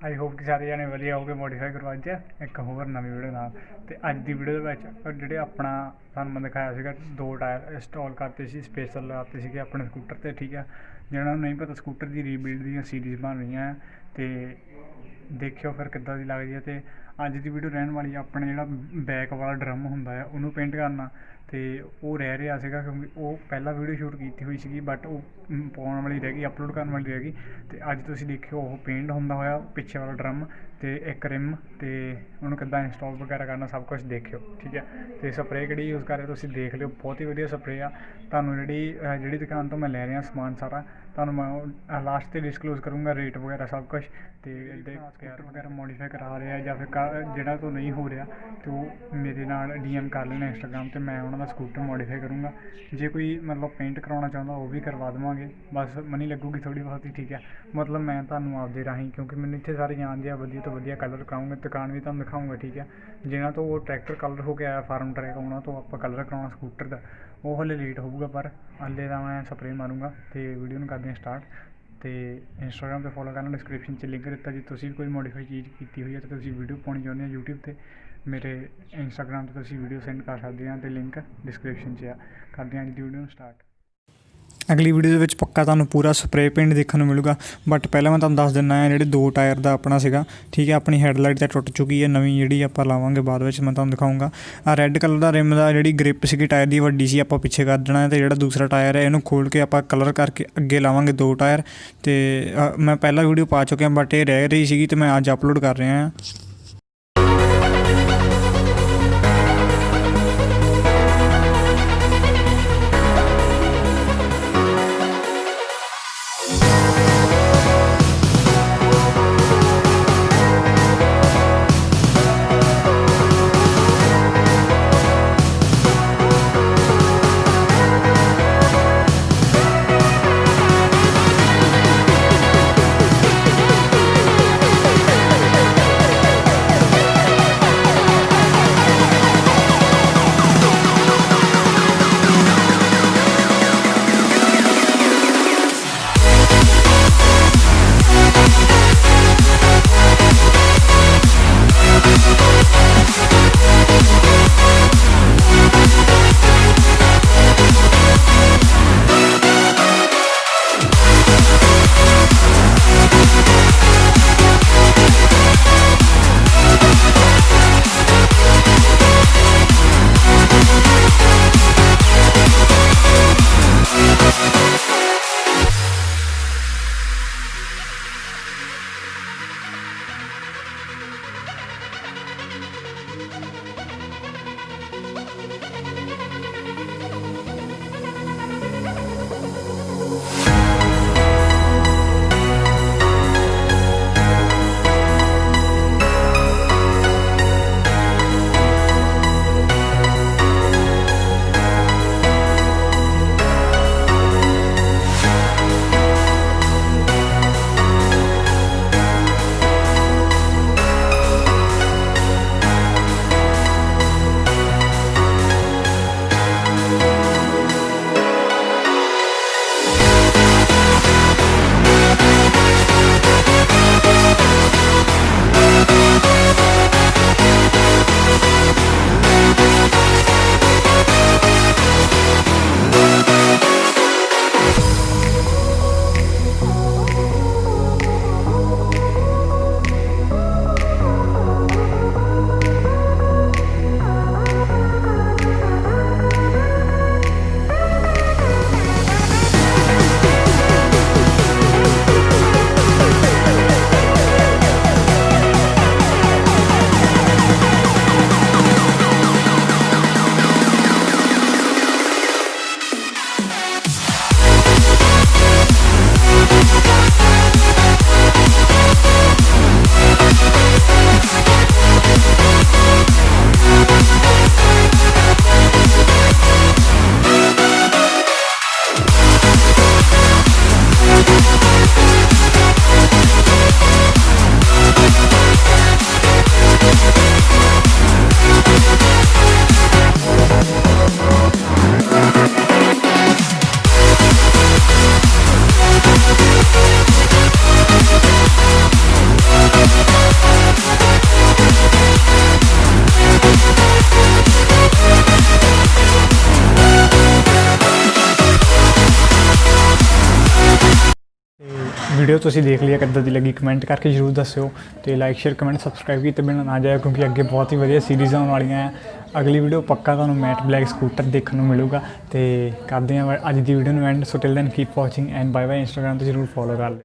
I hope कि सारे जने वधिया होगे। मॉडिफाई करो अज एक होर नवी वीडियो नाल। ते अज दी वीडियो दे विच जिहड़े अपना तुहानूं मैं दिखाया सीगा 2 टायर इंस्टॉल करते सी, स्पेशल लगाते सीगे अपने स्कूटर ते। ठीक है, जिन्हां नूं नहीं पता स्कूटर दी रीबिल्ड दी सीरीज़ बन रही है ते देखियो फिर किद्दां दी लगदी है। ते अज दी वीडियो रहने वाली है अपने जिहड़ा बैक वाला ड्रम हुंदा है उहनूं पेंट करना। तो वो रह रहा सीगा क्योंकि वो पहला वीडियो शूट की हुई सी, बट वो पाने वाली रह गई, अपलोड करने वाली रह गई। तो अज तुसीं देखियो वो पेंट होंदा होया पिछे वाला ड्रम ते एक रिम, तो उन्होंने किद्दां इंस्टॉल वगैरह करना सब कुछ देखियो। ठीक है, तो स्प्रे किहड़ी यूज़ कर रहे तुसीं देख लियो, बहुत ही वधिया स्प्रे आ। तुहानूं जिहड़ी दुकान तो मैं लै रहा समान सारा तुहानूं मैं लास्ट ते डिस्कलोज करूँगा रेट वगैरह सब कुछ। तो स्कूटर वगैरह मॉडिफाई करा रहा है या फिर जिहड़ा तो नहीं हो रहा तो मेरे नाल DM कर लेना इंस्टाग्राम ते, मैं उन्होंने स्कूटर मॉडिफाई करूँगा। जे कोई मतलब पेंट करवाना चाहता वो भी करवा देवांगे, बस मनी लगूगी थोड़ी बहुत ही। ठीक है, मतलब मैं तुहानूं आपदे राहीं क्योंकि मैंने इत्थे सारे जानते हैं वधिया तो वधिया कलर कराऊँगा, दुकान भी तुहानूं दिखाऊँगा। ठीक है, जिन्हां तो वो ट्रैक्टर कलर हो के आया फार्म ट्रैक उन्होंने तो आप कलर कराउणा स्कूटर का वो हले लेट होगा, पर हले तो मैं स्प्रे मारूँगा। तो वीडियो में करते हैं स्टार्ट। तो इंस्टाग्राम पर फॉलो करना, डिस्क्रिप्शन से लिंक दिता। जो तुसीं कोई मॉडिफाई चीज़ की हुई है तो तुसीं वीडियो पानी चाहुंदे हो यूट्यूब पर, मेरे इंस्टाग्राम पर तुसीं वीडियो सेंड कर सकते हैं, तो लिंक डिस्क्रिप्शन से आ। करते हैं अज की वीडियो स्टार्ट। अगली वीडियो में पक्का तुहानूं पूरा स्प्रे पेंट देखने मिलेगा, बट पहले मैं तुहानूं दस दिना है जिहड़े 2 टायर का अपना सीगा। ठीक है, अपनी हैडलाइट तो टुट चुकी है, नवीं जिहड़ी आपां लावांगे बाद में मैं तुहानूं दिखाऊंगा। आ रैड कलर का रिम का जिहड़ी ग्रिप सी टायर की वड्डी सी आपां पिछे कर देना है, तो जिहड़ा दूसरा टायर है इहनूं खोल के आपां कलर करके अगे लावांगे 2 टायर। तो मैं पहला वीडियो पा चुकिया बट ये रह रही सी, तो मैं अज अपलोड कर रहा हाँ। ਵੀਡੀਓ ਤੁਸੀਂ ਦੇਖ ਲਈ ਕਿੱਦਾਂ ਦੀ ਲੱਗੀ ਕਮੈਂਟ ਕਰਕੇ ਜ਼ਰੂਰ ਦੱਸਿਓ ਤੇ ਲਾਈਕ ਸ਼ੇਅਰ ਕਮੈਂਟ ਸਬਸਕ੍ਰਾਈਬ ਕੀਤੇ ਬਿਨਾਂ ਨਾ ਜਾਇਓ ਕਿਉਂਕਿ ਅੱਗੇ ਬਹੁਤ ਹੀ ਵਧੀਆ ਸੀਰੀਜ਼ ਆਉਣ ਵਾਲੀਆਂ ਹੈ। ਅਗਲੀ ਵੀਡੀਓ ਪੱਕਾ ਤੁਹਾਨੂੰ ਮੈਟ ਬਲੈਕ ਸਕੂਟਰ ਦੇਖਣ ਨੂੰ ਮਿਲੂਗਾ ਤੇ ਕਰਦੇ ਹਾਂ ਅੱਜ ਦੀ ਵੀਡੀਓ ਨੂੰ end. So till then keep watching and bye bye. Instagram ਤੇ ਜ਼ਰੂਰ ਫੋਲੋ ਕਰ ਲਿਓ।